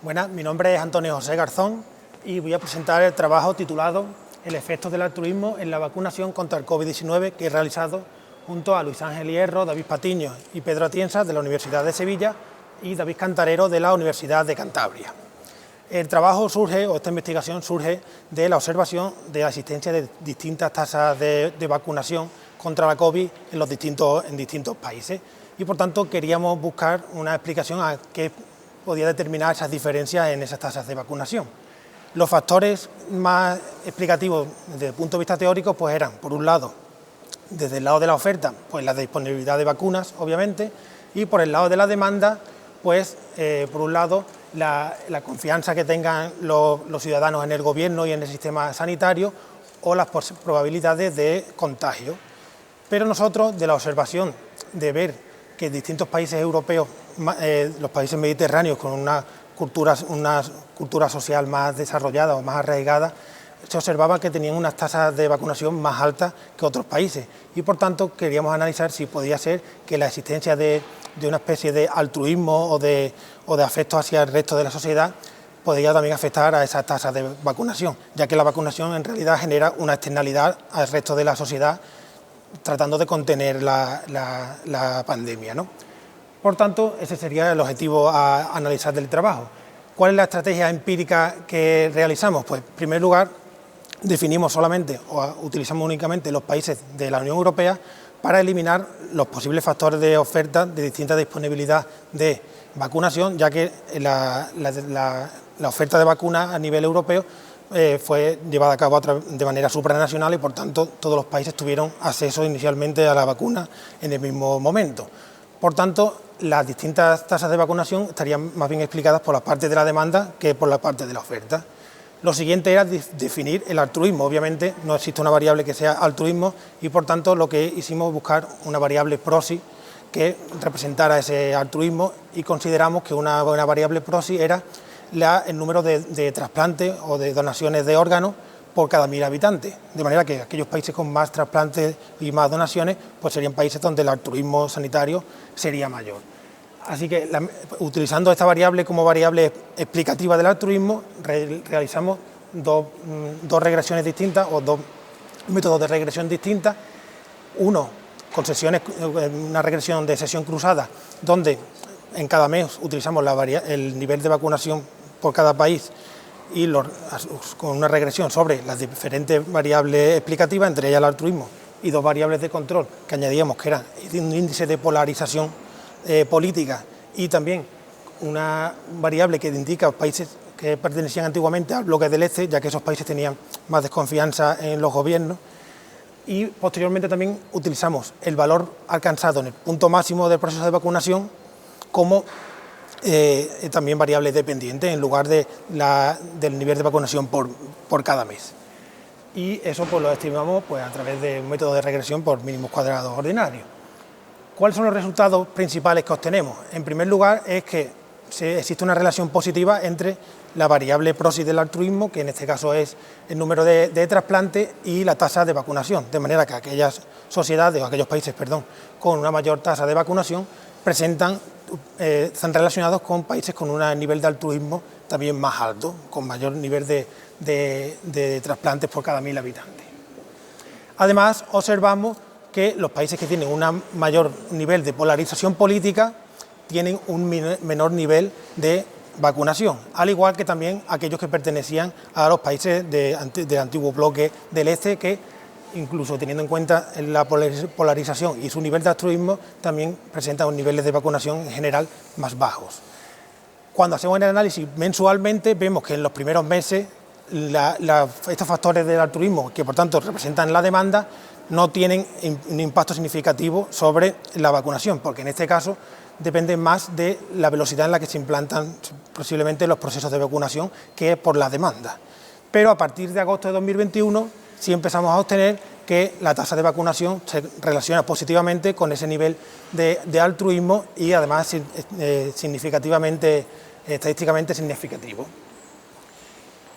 Buenas, mi nombre es Antonio José Garzón y voy a presentar el trabajo titulado El efecto del altruismo en la vacunación contra el COVID-19 que he realizado junto a Luis Ángel Hierro, David Patiño y Pedro Atienza de la Universidad de Sevilla y David Cantarero de la Universidad de Cantabria. El trabajo surge, o esta investigación surge, de la observación de la existencia de distintas tasas de vacunación contra la COVID en distintos países y por tanto queríamos buscar una explicación a qué podía determinar esas diferencias en esas tasas de vacunación. Los factores más explicativos desde el punto de vista teórico pues eran, por un lado, desde el lado de la oferta, pues la disponibilidad de vacunas, obviamente, y por el lado de la demanda, pues por un lado, la confianza que tengan los ciudadanos en el gobierno y en el sistema sanitario o las probabilidades de contagio. Pero nosotros, de la observación de ver que en distintos países europeos, los países mediterráneos con una cultura social más desarrollada o más arraigada, se observaba que tenían unas tasas de vacunación más altas que otros países y por tanto queríamos analizar si podía ser que la existencia de una especie de altruismo o de afecto hacia el resto de la sociedad podría también afectar a esas tasas de vacunación, ya que la vacunación en realidad genera una externalidad al resto de la sociedad tratando de contener la pandemia, ¿no? Por tanto, ese sería el objetivo a analizar del trabajo. ¿Cuál es la estrategia empírica que realizamos? Pues, en primer lugar, definimos solamente o utilizamos únicamente los países de la Unión Europea para eliminar los posibles factores de oferta de distinta disponibilidad de vacunación, ya que la oferta de vacunas a nivel europeo fue llevada a cabo de manera supranacional y por tanto todos los países tuvieron acceso inicialmente a la vacuna en el mismo momento. Por tanto, las distintas tasas de vacunación estarían más bien explicadas por la parte de la demanda que por la parte de la oferta. Lo siguiente era definir el altruismo. Obviamente no existe una variable que sea altruismo y por tanto lo que hicimos buscar una variable proxy que representara ese altruismo y consideramos que una buena variable proxy era el número de trasplantes o de donaciones de órganos por cada 1000 habitantes, de manera que aquellos países con más trasplantes y más donaciones pues serían países donde el altruismo sanitario sería mayor. Así que utilizando esta variable como variable explicativa del altruismo realizamos dos regresiones distintas o dos métodos de regresión distintas, uno con una regresión de sesión cruzada donde en cada mes utilizamos el nivel de vacunación por cada país y con una regresión sobre las diferentes variables explicativas, entre ellas el altruismo, y dos variables de control que añadíamos, que eran un índice de polarización política y también una variable que indica los países que pertenecían antiguamente al bloque del Este, ya que esos países tenían más desconfianza en los gobiernos. Y posteriormente también utilizamos el valor alcanzado en el punto máximo del proceso de vacunación como también variable dependiente en lugar del nivel de vacunación por cada mes. Y eso pues lo estimamos pues, a través de un método de regresión por mínimos cuadrados ordinarios. ¿Cuáles son los resultados principales que obtenemos? En primer lugar es que existe una relación positiva entre la variable proxy del altruismo, que en este caso es el número de trasplantes, y la tasa de vacunación, de manera que aquellas sociedades, o aquellos países, perdón, con una mayor tasa de vacunación están relacionados con países con un nivel de altruismo también más alto, con mayor nivel de trasplantes por cada 1000 habitantes. Además, observamos que los países que tienen un mayor nivel de polarización política tienen un menor nivel de vacunación, al igual que también aquellos que pertenecían a los países del antiguo bloque del Este, que incluso teniendo en cuenta la polarización y su nivel de altruismo, también presentan niveles de vacunación en general más bajos. Cuando hacemos el análisis mensualmente, vemos que en los primeros meses estos factores del altruismo, que por tanto representan la demanda, no tienen un impacto significativo sobre la vacunación, porque en este caso dependen más de la velocidad en la que se implantan posiblemente los procesos de vacunación que por la demanda. Pero a partir de agosto de 2021 sí empezamos a obtener que la tasa de vacunación se relaciona positivamente con ese nivel de altruismo y además estadísticamente significativo.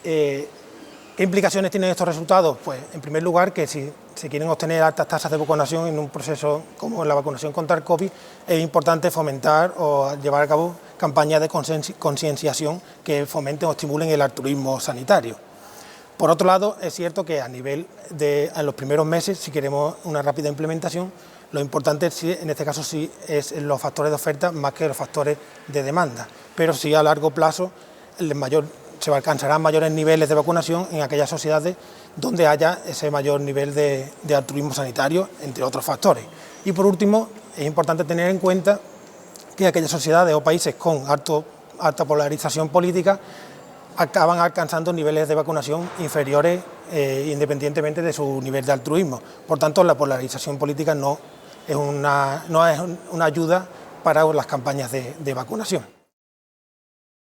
¿Qué ¿Qué implicaciones tienen estos resultados? Pues, en primer lugar, que si se quieren obtener altas tasas de vacunación en un proceso como la vacunación contra el COVID, es importante fomentar o llevar a cabo campañas de concienciación que fomenten o estimulen el altruismo sanitario. Por otro lado, es cierto que en los primeros meses, si queremos una rápida implementación, lo importante en este caso sí es los factores de oferta más que los factores de demanda, pero sí a largo plazo se alcanzarán mayores niveles de vacunación en aquellas sociedades donde haya ese mayor nivel de altruismo sanitario, entre otros factores. Y por último, es importante tener en cuenta que aquellas sociedades o países con alta polarización política acaban alcanzando niveles de vacunación inferiores independientemente de su nivel de altruismo. Por tanto, la polarización política no es una ayuda para las campañas de vacunación.